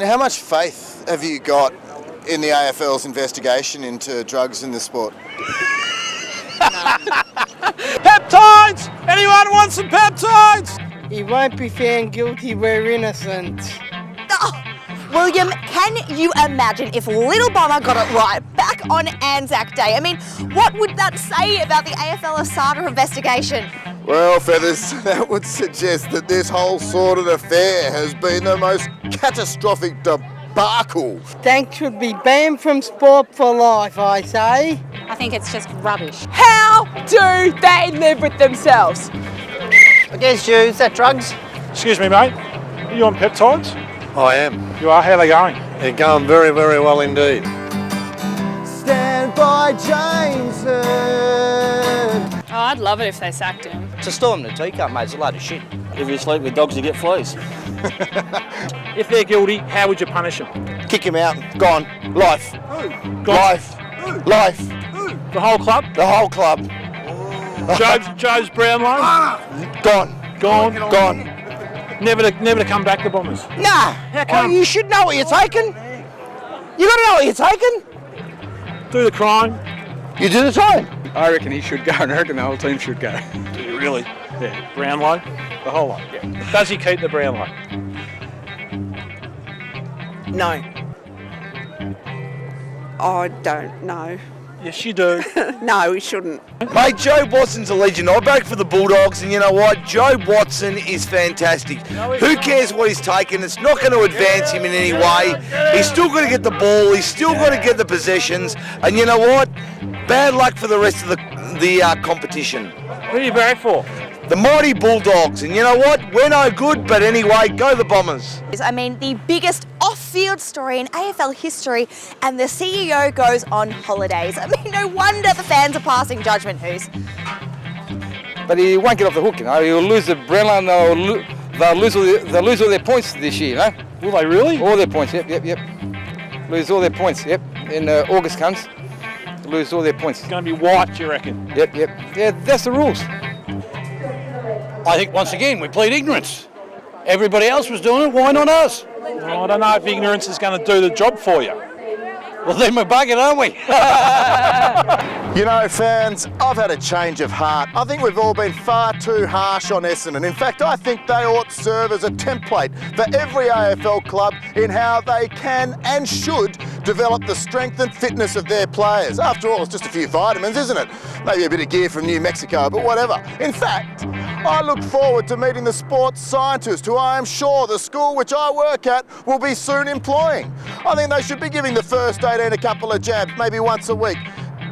How much faith have you got in the AFL's investigation into drugs in the sport? Peptides! Anyone want some peptides? He won't be found guilty, we're innocent. Oh, William, can you imagine if Little Bomber got it right back on Anzac Day? I mean, what would that say about the AFL Asada investigation? Well, Feathers, that would suggest that this whole sordid affair has been the most catastrophic debacle. Dank should be banned from sport for life, I say. I think it's just rubbish. How do they live with themselves? Against you, is that drugs? Excuse me, mate. Are you on peptides? I am. You are? How are they going? They're going very, very well indeed. Stand by Jameson. Oh, I'd love it if they sacked him. It's a storm in the teacup, mate. It's a load of shit. If you sleep with dogs, you get fleas. If they're guilty, how would you punish them? Kick him out. Gone. Life. Life. Life. The whole club? The whole club. Joe's Brownlow? Gone. Gone. Gone. Never to come back to Bombers. Nah. come? You should know what you're taking. You got to know what you're taking. Do the crime. You do the time. I reckon he should go, and I reckon the whole team should go. Do you really? Yeah. Brownlow? The whole lot. Yeah. Does he keep the Brownlow? No. I don't know. Yes, you do. No, he shouldn't. Mate, Joe Watson's a legend. I back for the Bulldogs, and you know what? Joe Watson is fantastic. Who cares what he's taken? It's not going to advance him in any way. He's still going to get the ball. He's still going to get the possessions. And you know what? Bad luck for the rest of the competition. Who are you back for? The mighty Bulldogs. And you know what? We're no good, but anyway, go the Bombers. I mean, the biggest off-field story in AFL history, and the CEO goes on holidays. I mean, no wonder the fans are passing judgment, Who's. But he won't get off the hook, you know. He'll lose the Brownlow and they'll lose all their points this year, you know. Will they really? All their points, yep. Lose all their points, yep. In August comes, lose all their points. It's going to be wiped, you reckon? Yep. Yeah, that's the rules. I think once again we plead ignorance. Everybody else was doing it, why not us? Well, I don't know if ignorance is going to do the job for you. Well, then we're bugging, aren't we? You know, fans, I've had a change of heart. I think we've all been far too harsh on Essendon. In fact, I think they ought to serve as a template for every AFL club in how they can and should develop the strength and fitness of their players. After all, it's just a few vitamins, isn't it? Maybe a bit of gear from New Mexico, but whatever. In fact, I look forward to meeting the sports scientist who I am sure the school which I work at will be soon employing. I think they should be giving the first 18 a couple of jabs, maybe once a week.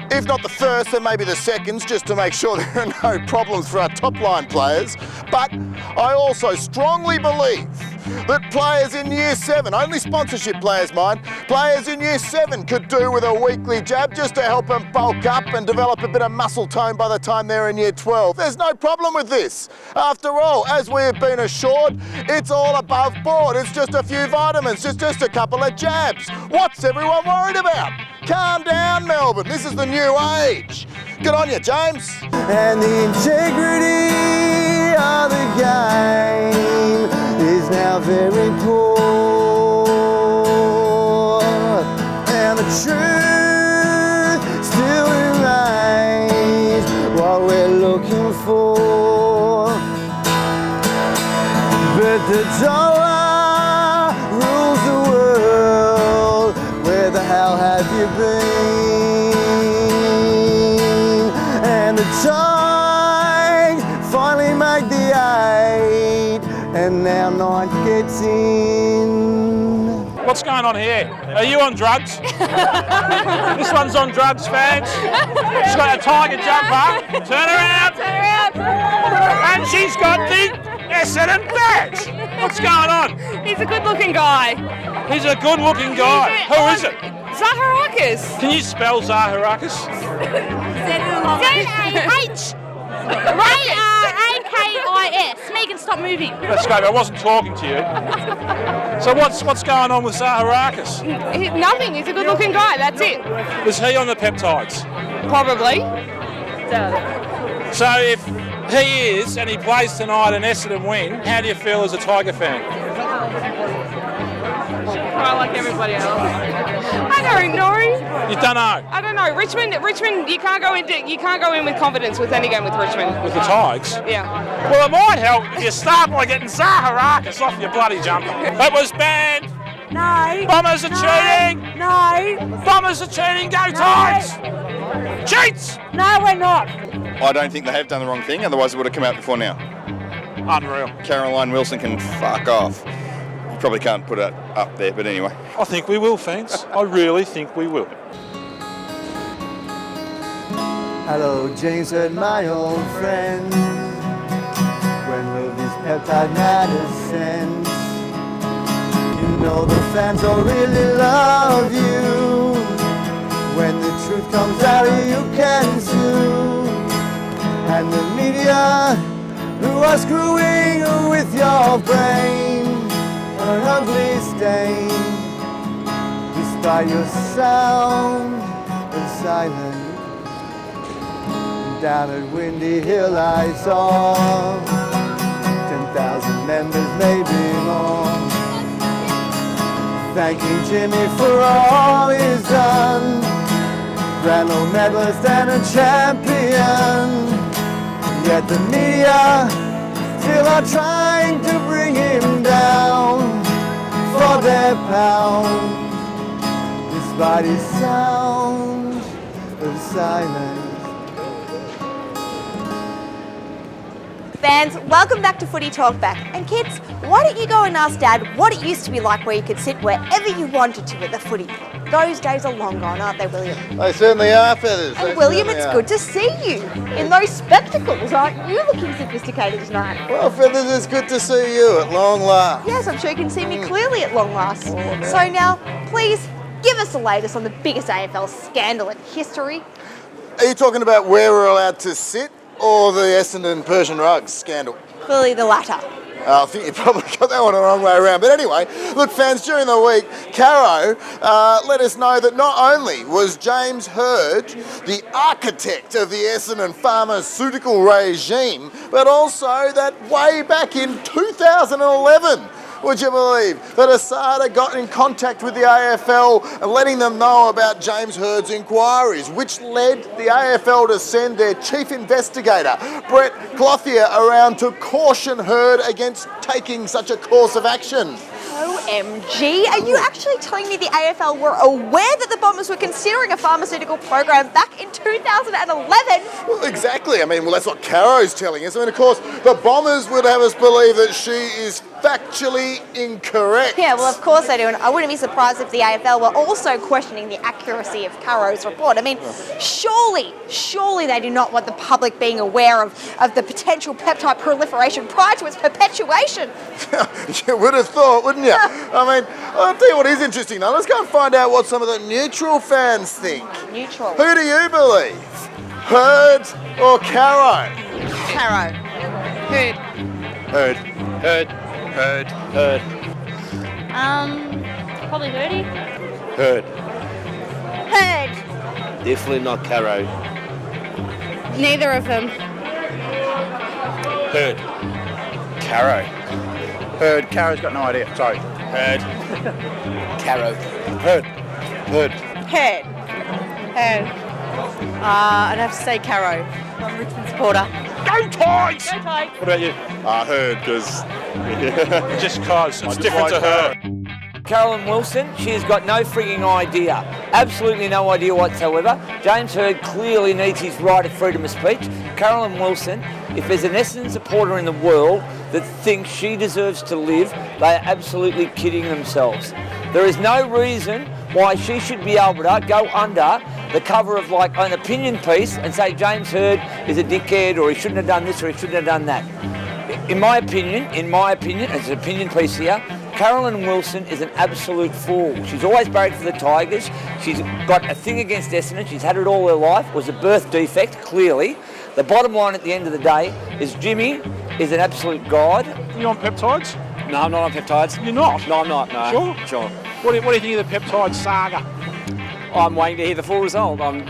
If not the first, then maybe the seconds, just to make sure there are no problems for our top-line players. But I also strongly believe that players in Year 7, only sponsorship players mind, players in Year 7 could do with a weekly jab just to help them bulk up and develop a bit of muscle tone by the time they're in Year 12. There's no problem with this. After all, as we have been assured, it's all above board. It's just a few vitamins, it's just a couple of jabs. What's everyone worried about? Calm down, Melbourne. This is the new age. Good on you, James. And the integrity of the game is now very poor. And the truth still remains what we're looking for. But the dollar rules the world. Where the hell have you been? And the Tides finally make the 8, and now 9 gets in. What's going on here? Are you on drugs? This one's on drugs, fans. She's got a tiger jumper. Turn around. And she's got the Essendon badge. What's going on? He's a good-looking guy. He's a good-looking guy. Who is it? Zaharakis. Can you spell Zaharakis? Z-A-H. A-R-A-K-I-S. Megan, stop moving. Let's go. I wasn't talking to you. So what's going on with Zaharakis? Nothing. He's a good-looking guy. That's it. Was he on the peptides? Probably. So if he is, and he plays tonight and Essendon win, how do you feel as a Tiger fan? like everybody else. I don't know. You don't know. I don't know. Richmond, you can't go in with confidence with any game with Richmond. With the Tigers? Yeah. Well, it might help if you start by getting Zaharakis off your bloody jumper. It was banned. No. Bombers are cheating. No. Bombers are cheating. Go Tigers. Cheats. No, we're not. I don't think they have done the wrong thing, otherwise it would have come out before now. Unreal. Caroline Wilson can fuck off. You probably can't put it up there, but anyway. I think we will, fans. I really think we will. Hello, James and my old friend. When will this peptide matter sense? You know the fans all really love you. When the truth comes out, you can sue. And the media who are screwing with your brain, an ugly stain. Despite your sound and silence. Down at Windy Hill I saw 10,000 members, maybe more, thanking Jimmy for all he's done. Grand medalist and a champion. Yet the media still are trying to bring him down for their pound, despite his sound of silence. Fans, welcome back to Footy Talk Back. And kids, why don't you go and ask Dad what it used to be like where you could sit wherever you wanted to at the footy. Those days are long gone, aren't they, William? They certainly are, Feathers. And William, it's good to see you in those spectacles. Aren't you looking sophisticated tonight? Well, Feathers, it's good to see you at long last. Yes, I'm sure you can see me clearly at long last. So now, please, give us the latest on the biggest AFL scandal in history. Are you talking about where we're allowed to sit or the Essendon Persian Drugs scandal? Clearly the latter. I think you probably got that one the wrong way around. But anyway, look, fans, during the week, Caro let us know that not only was James Hird the architect of the Essendon pharmaceutical regime, but also that way back in 2011, would you believe, that Asada got in contact with the AFL and letting them know about James Hird's inquiries, which led the AFL to send their chief investigator, Brett Clothier, around to caution Hird against taking such a course of action. OMG, are you actually telling me the AFL were aware that the Bombers were considering a pharmaceutical program back in 2011? Well, exactly. I mean, well, that's what Caro's telling us. I mean, of course, the Bombers would have us believe that she is factually incorrect. Yeah, well, of course they do, and I wouldn't be surprised if the AFL were also questioning the accuracy of Caro's report. I mean, surely they do not want the public being aware of the potential peptide proliferation prior to its perpetuation. You would have thought, wouldn't you? I mean, I'll tell you what is interesting though. Let's go and find out what some of the neutral fans think. Neutral. Who do you believe? Hird or Caro? Caro. Hird. Hird. Heard. Probably Hirdy. Heard. Hird. Definitely not Caro. Neither of them. Heard. Caro. Heard. Caro's got no idea. Sorry. Heard. Caro. Heard. Hird. I'd have to say Caro. I'm a Richmond supporter. Go Tigers! Go Tigers. What about you? I heard, because... Just cause. It's different to her. Carolyn Wilson, she has got no frigging idea. Absolutely no idea whatsoever. James Hird clearly needs his right of freedom of speech. Carolyn Wilson, if there's an Essendon supporter in the world that thinks she deserves to live, they are absolutely kidding themselves. There is no reason why she should be able to go under the cover of like an opinion piece and say James Hird is a dickhead or he shouldn't have done this or he shouldn't have done that. In my opinion, it's an opinion piece here, Carolyn Wilson is an absolute fool. She's always barracked for the Tigers. She's got a thing against Essendon. She's had it all her life. It was a birth defect, clearly. The bottom line at the end of the day is Jimmy is an absolute god. Are you on peptides? No, I'm not on peptides. You're not? No, I'm not, no. Sure? What do you think of the peptide saga? I'm waiting to hear the full result. I'm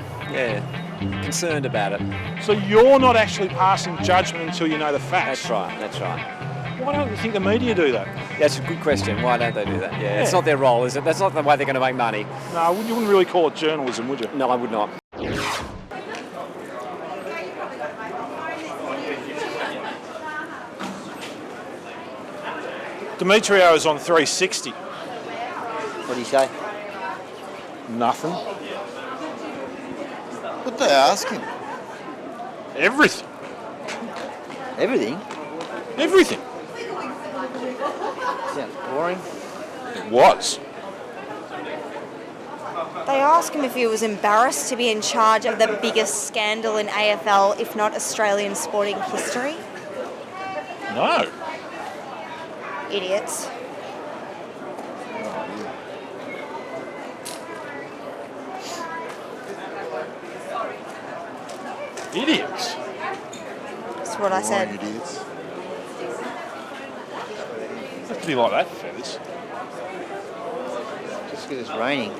concerned about it. So you're not actually passing judgment until you know the facts? That's right. Why don't you think the media do that? That's a good question. Why don't they do that? Yeah, it's not their role, is it? That's not the way they're going to make money. No, you wouldn't really call it journalism, would you? No, I would not. Demetrio is on 360. What do you say? Nothing. What they asking? Everything. Everything? Everything. Sounds boring. It was. They asked him if he was embarrassed to be in charge of the biggest scandal in AFL, if not Australian sporting history. No. Idiots. Idiots. That's what I said. Idiots. It have to be like that, Feathers. Just because it's raining.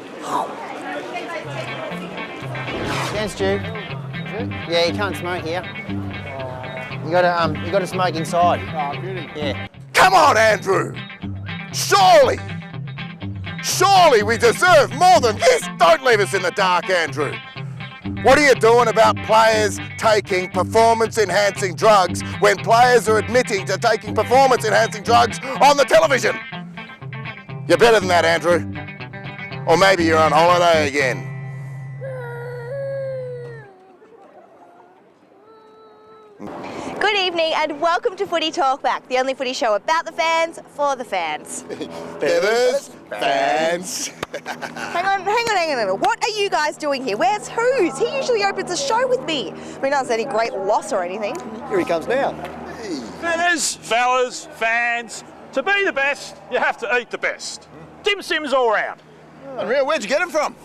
Stand, Stu. Yeah, you can't smoke here. You gotta smoke inside. Oh, beauty. Yeah. Come on, Andrew! Surely we deserve more than this! Don't leave us in the dark, Andrew! What are you doing about players taking performance-enhancing drugs when players are admitting to taking performance-enhancing drugs on the television? You're better than that, Andrew. Or maybe you're on holiday again. Good evening and welcome to Footy Talkback, the only footy show about the fans, for the fans. Feathers, fans. Hang on. What are you guys doing here? Where's Who's? He usually opens the show with me. I mean, not as any great loss or anything. Here he comes now. Feathers, fellas, fans, to be the best, you have to eat the best. Dim Sims all round. Unreal, where'd you get him from?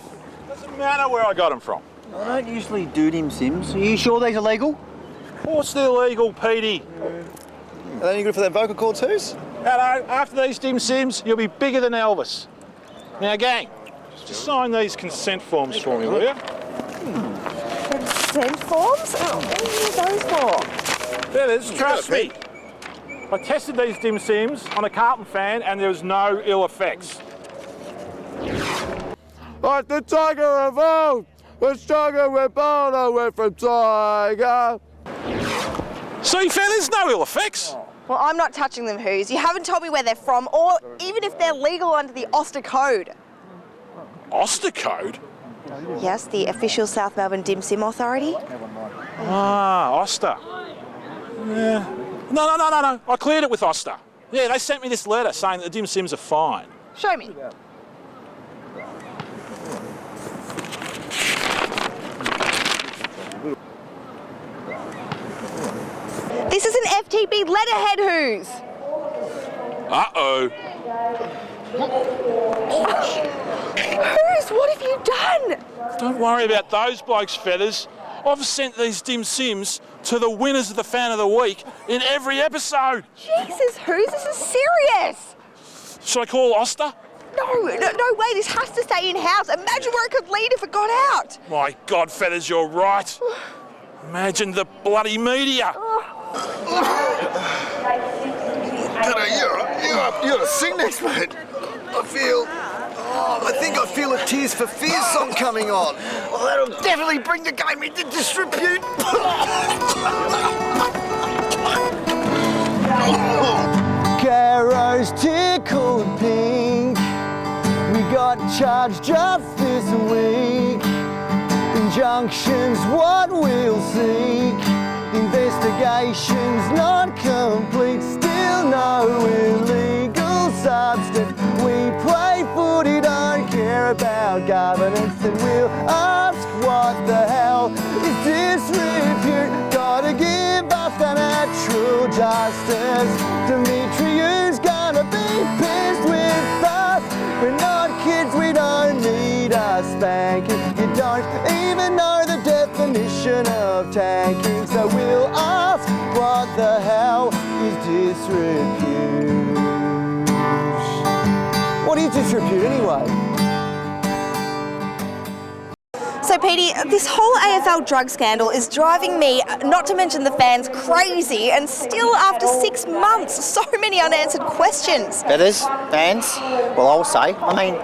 Doesn't matter where I got them from. I don't usually do dim sims. Are you sure these are legal? Of course they're legal, Petey. Are they any good for them vocal cords, Who's? Hello, after these Dim Sims, you'll be bigger than Elvis. Now, gang, just sign these consent forms for me, will you? Consent forms? Oh, what are those for? Feathers, trust me. I tested these Dim Sims on a Carlton fan and there was no ill effects. Like the tiger evolved, the stronger we're born away from tiger. See, Feathers, no ill effects. Well, I'm not touching them, Who's. You haven't told me where they're from or even if they're legal under the Oster Code. Oster Code? Yes, the official South Melbourne Dim Sim Authority. Ah, Oster. Yeah. No. I cleared it with Oster. Yeah, they sent me this letter saying that the Dim Sims are fine. Show me. This is an FTB letterhead, Who's. Uh-oh. Who's, what have you done? Don't worry about those blokes, Feathers. I've sent these Dim Sims to the winners of the Fan of the Week in every episode. Jesus, Who's, this is serious. Should I call Oster? No way, this has to stay in-house. Imagine where it could lead if it got out. My God, Feathers, you're right. Imagine the bloody media. You gotta sing next, mate. I think I feel a Tears for Fears song coming on. Oh, that'll definitely bring the game into disrepute. Caro's tickled pink. We got charged just this week. Injunctions, what we'll seek. Investigations not complete. Still no illegal substance. We play footy, don't care about governance, and we'll ask what the hell is disrepute. Gotta give us the natural justice. Demetriou's gonna be pissed with us. We're not kids, we don't need a spanking. You don't even know the definition of tanking, so we'll ask what the hell is disrepute. What is disrepute anyway? So, Petey, this whole AFL drug scandal is driving me, not to mention the fans, crazy, and still after 6 months, so many unanswered questions. Feathers, fans, well, I'll say, I mean,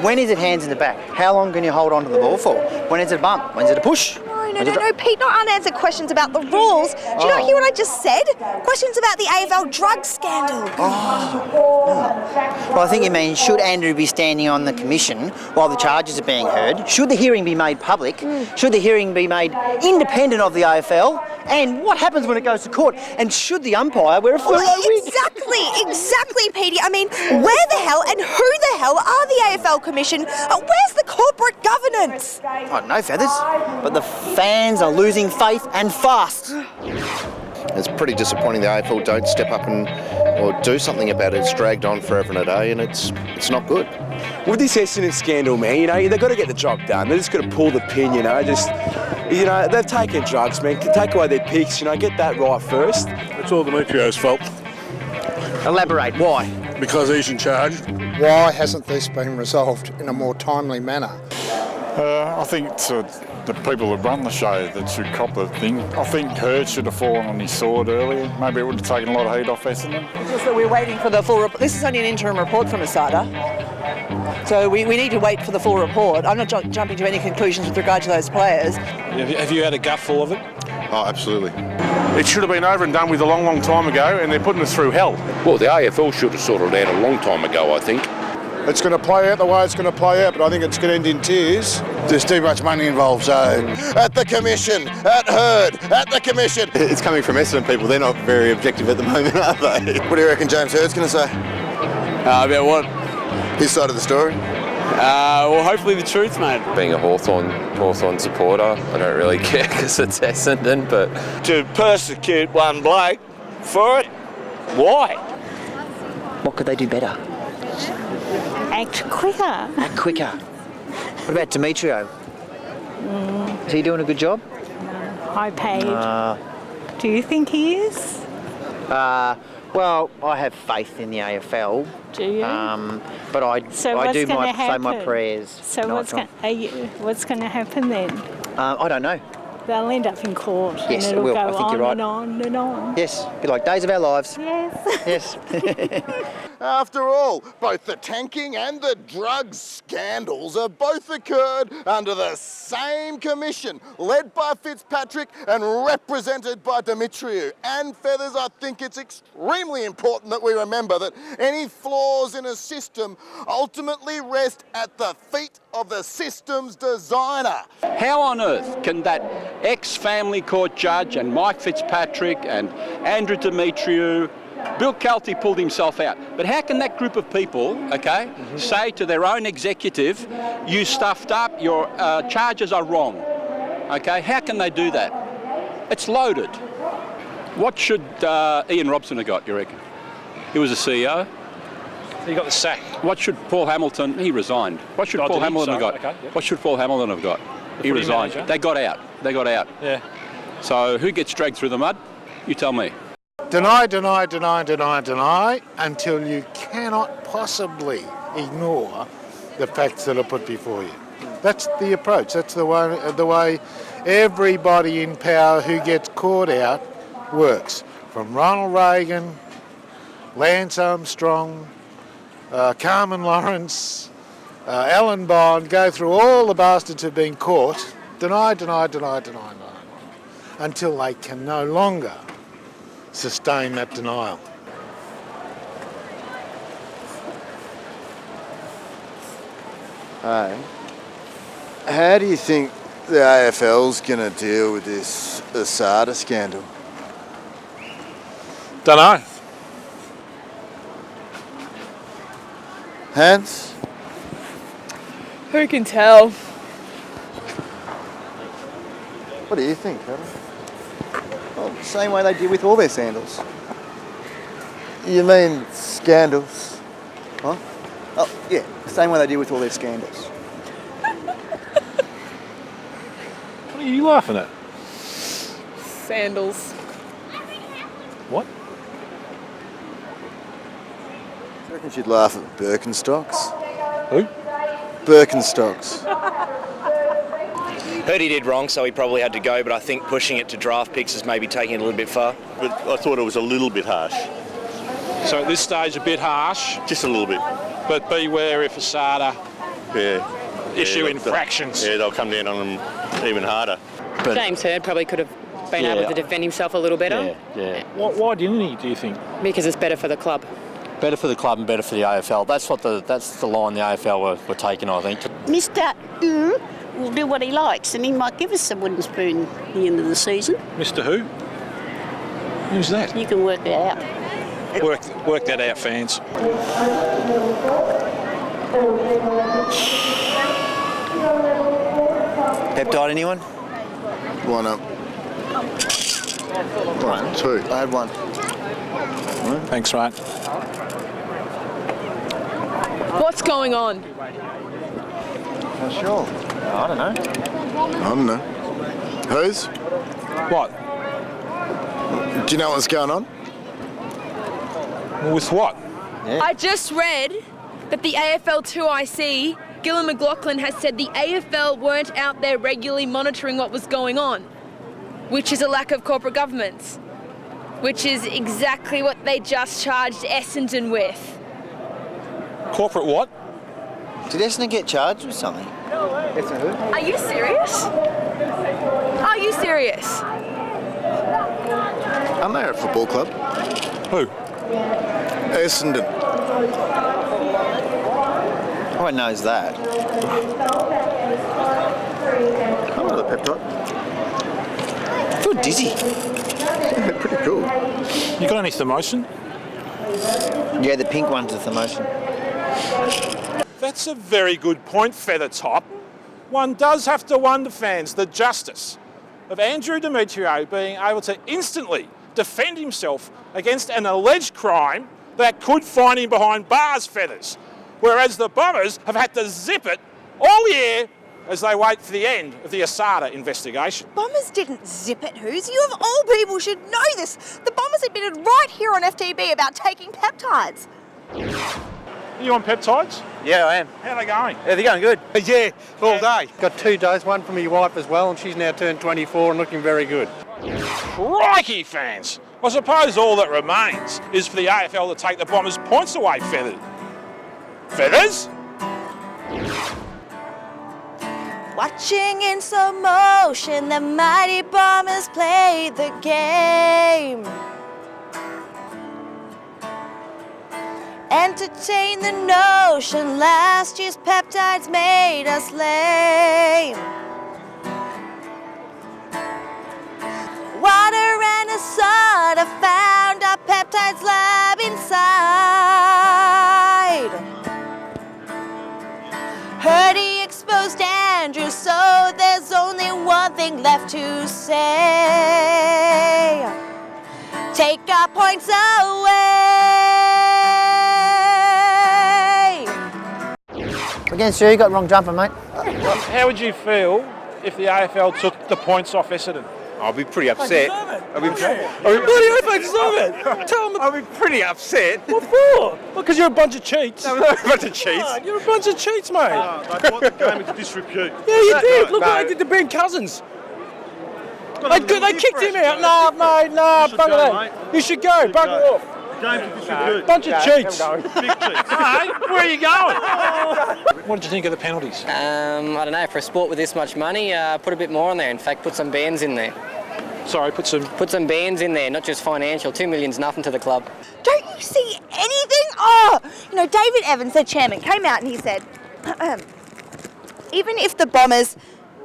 when is it hands in the back? How long can you hold on to the ball for? When is it a bump? When is it a push? No, Pete, not unanswered questions about the rules. Do you not hear what I just said? Questions about the AFL drug scandal. Well, I think you mean, should Andrew be standing on the commission while the charges are being heard? Should the hearing be made public? Should the hearing be made independent of the AFL? And what happens when it goes to court? And should the umpire wear a fluoro wig? Exactly, Petey. I mean, where the hell and who the hell are the AFL Commission? Where's the corporate governance? I don't know, Feathers, but the fans are losing faith and fast. It's pretty disappointing the AFL don't step up or do something about it. It's dragged on forever and a day, and it's not good. With this Essendon scandal, man, they've got to get the job done. They're just got to pull the pin, they've taken drugs, man. Take away their picks, get that right first. It's all Demetrio's fault. Elaborate, why? Because he's in charge. Why hasn't this been resolved in a more timely manner? I think it's the people that run the show that should cop the thing. I think Hurd should have fallen on his sword earlier. Maybe it would have taken a lot of heat off Essendon. It's just that we're waiting for the full report. This is only an interim report from ASADA. So we need to wait for the full report. I'm not jumping to any conclusions with regard to those players. Have you had a gutful of it? Oh, absolutely. It should have been over and done with a long, long time ago, and they're putting us through hell. Well, the AFL should have sorted it out a long time ago, I think. It's going to play out the way it's going to play out, but I think it's going to end in tears. There's too much money involved, so... At the Commission, at Hurd, at the Commission. It's coming from Essendon people. They're not very objective at the moment, are they? What do you reckon James Hurd's going to say? About what? His side of the story? Well, hopefully the truth, mate. Being a Hawthorn supporter, I don't really care because it's Essendon, but... To persecute one bloke for it? Why? What could they do better? Act quicker. Act quicker. What about Demetrio? Is he doing a good job? High paid. Do you think he is? Well, I have faith in the AFL. Do you? But I do say my prayers. So what's going to happen then? I don't know. They'll end up in court. Yes, and it'll it will. go I think on you're right. and on and on. Yes, be like days of our lives. Yes. Yes. After all, both the tanking and the drug scandals have both occurred under the same commission, led by Fitzpatrick and represented by Demetriou. And Feathers, I think it's extremely important that we remember that any flaws in a system ultimately rest at the feet of the system's designer. How on earth can that ex-family court judge and Mike Fitzpatrick and Andrew Demetriou, Bill Kelty pulled himself out, but how can that group of people, say to their own executive, you stuffed up, your charges are wrong, How can they do that? It's loaded. What should Ian Robson have got, you reckon? He was a CEO. He got the sack. What should Paul Hamilton, he resigned. What should Paul Hamilton have got? Okay, yep. What should Paul Hamilton have got? He resigned. Manager. They got out. Yeah. So who gets dragged through the mud? You tell me. Deny until you cannot possibly ignore the facts that are put before you. That's the approach. That's the way everybody in power who gets caught out works. From Ronald Reagan, Lance Armstrong, Carmen Lawrence, Alan Bond, go through all the bastards who've been caught. Deny, until they can no longer sustain that denial. How do you think the AFL's going to deal with this ASADA scandal? Dunno. Hans? Who can tell? What do you think, Adam? Well, same way they did with all their sandals. You mean scandals? Huh? Oh, yeah, same way they did with all their scandals. What are you laughing at? Sandals. What? I reckon she'd laugh at Birkenstocks. Who? Birkenstocks. Heard he did wrong, so he probably had to go, but I think pushing it to draft picks is maybe taking it a little bit far. But I thought it was a little bit harsh. So at this stage, a bit harsh. Just a little bit. But beware if ASADA issue infractions. They'll come down on them even harder. But James Hird probably could have been able to defend himself a little better. Why didn't he, do you think? Because it's better for the club. Better for the club and better for the AFL. That's the line the AFL were taking, I think. Mr. Will do what he likes, and he might give us a wooden spoon at the end of the season. Mr. Who? Who's that? You can work that out. Work that out, fans. Peptide, anyone? One up. Right, two. I had one. Thanks, mate. What's going on? Not sure. I don't know. I don't know. Who's? What? Do you know what's going on? With what? I just read that the AFL 2IC, Gillon McLaughlin, has said the AFL weren't out there regularly monitoring what was going on, which is a lack of corporate governance, which is exactly what they just charged Essendon with. Corporate what? Did Essendon get charged with something? Are you serious? Are you serious? Aren't they a football club? Who? Essendon. Everyone knows that. I love the peptide. I feel dizzy. Yeah, pretty cool. You got any thermosin? Yeah, the pink one's a thermosin. That's a very good point, Feathertop. One does have to wonder, fans, the justice of Andrew Demetrio being able to instantly defend himself against an alleged crime that could find him behind bars, Feathers, whereas the Bombers have had to zip it all year as they wait for the end of the ASADA investigation. Bombers didn't zip it, Who's. You of all people should know this. The Bombers admitted right here on FTB about taking peptides. Are you on peptides? Yeah, I am. How are they going? Yeah, they're going good. Yeah, all day. Got 2 doses, one from my wife as well, and she's now turned 24 and looking very good. Crikey, fans! I suppose all that remains is for the AFL to take the Bombers' points away, Feathers. Feathers? Watching in slow motion, the mighty Bombers play the game. Entertain the notion last year's peptides made us lame. Water and a soda found our peptides lab inside. Heard he exposed Andrew, so there's only one thing left to say. Take our points away. Against you, got wrong jumper, mate. How would you feel if the AFL took the points off Essendon? I'll be pretty upset. I'll be pretty upset. What for? Well, because you're a bunch of cheats. No, we're not a bunch of cheats. No, you're a bunch of cheats, mate. No, they brought the game into disrepute. Yeah, you did. Look no. what they did to Ben Cousins. Well, They kicked him out. No, bugger that. You should go. Bugger off. Game's into disrepute. Bunch of cheats. Big cheats. Hey, where are you going? What did you think of the penalties? I don't know, for a sport with this much money, put a bit more on there. In fact, put some bans in there. Sorry, put some bans in there, not just financial. $2 million's nothing to the club. Don't you see anything? Oh, David Evans, the chairman, came out and he said, even if the Bombers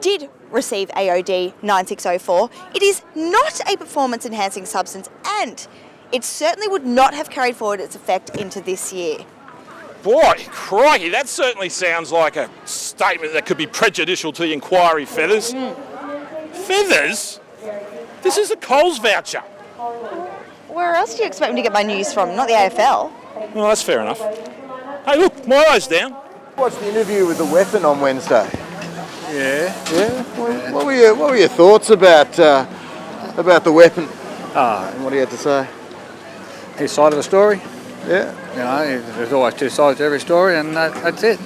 did receive AOD 9604, it is not a performance-enhancing substance and it certainly would not have carried forward its effect into this year. Boy, crikey, that certainly sounds like a statement that could be prejudicial to the inquiry, Feathers. Feathers? This is a Coles voucher. Where else do you expect me to get my news from? Not the AFL. Well, that's fair enough. Hey, look, Milo's down. Watched the interview with the weapon on Wednesday. Yeah. What were your thoughts about the weapon? And what do you have to say? His side of the story. Yeah. There's always 2 sides to every story, and that's it.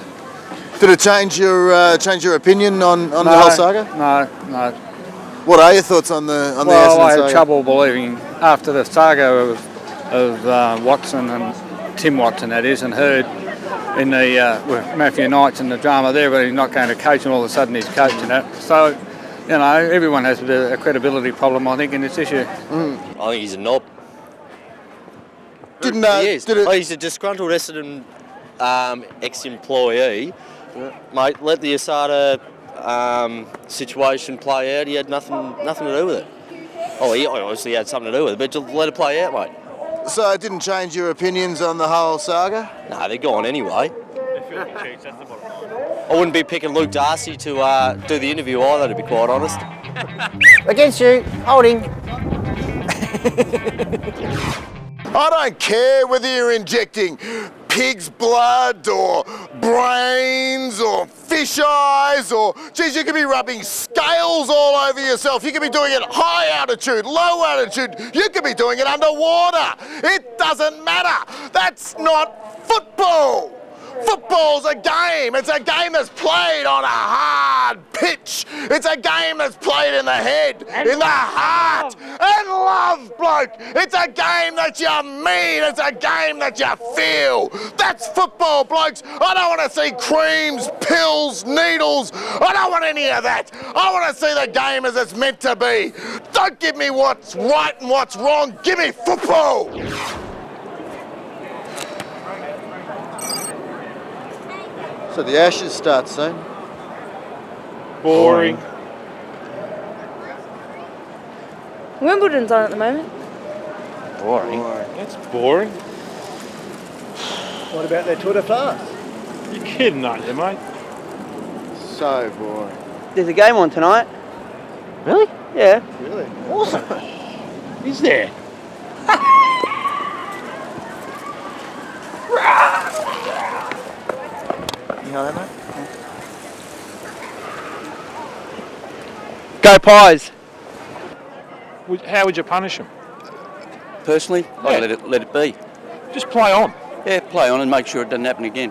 Did it change your opinion on the whole saga? No. What are your thoughts on the Essendon Well, I had saga? trouble believing after the saga of Watson and Tim Watson, that is, and Heard in the with Matthew Knights and the drama there, but he's not going to coach, and all of a sudden he's coaching it. So, everyone has a credibility problem, I think, in this issue. I think he's a knob. He is. He's a disgruntled Essendon ex-employee. Mate, let the Asada situation play out. He had nothing to do with it. Oh, he obviously had something to do with it, but just let it play out, mate. So it didn't change your opinions on the whole saga? No, they're gone anyway. I wouldn't be picking Luke Darcy to do the interview either, to be quite honest. Against you, holding. I don't care whether you're injecting pig's blood or brains or fish eyes or, geez, you could be rubbing scales all over yourself. You could be doing it high altitude, low altitude. You could be doing it underwater. It doesn't matter. That's not football. Football's a game. It's a game that's played on a hard pitch. It's a game that's played in the head, in the heart, and love, bloke. It's a game that you mean. It's a game that you feel. That's football, blokes. I don't want to see creams, pills, needles. I don't want any of that. I want to see the game as it's meant to be. Don't give me what's right and what's wrong. Give me football. So the Ashes start soon. Boring. Wimbledon's on at the moment. Boring. That's boring. What about their Tour de France? You're kidding, aren't you, mate? So boring. There's a game on tonight. Really? Yeah. Really? Awesome. Is there? You know that, mate? Go Pies. How would you punish him? Personally, I'd let it be. Just play on. Yeah, play on and make sure it doesn't happen again.